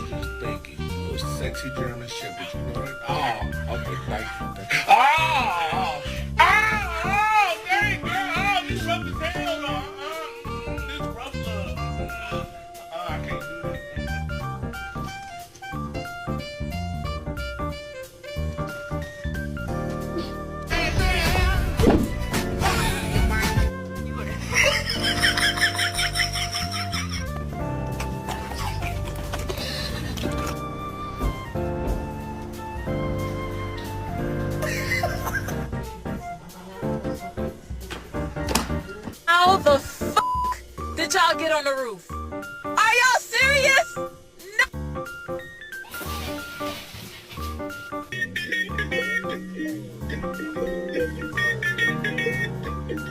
Thank you. Little sexy German Shepherd, you know that? Oh, okay, thank you. Dang, girl, this rough as hell, though. This rough love. I can't do that. How the fuck did y'all get on the roof?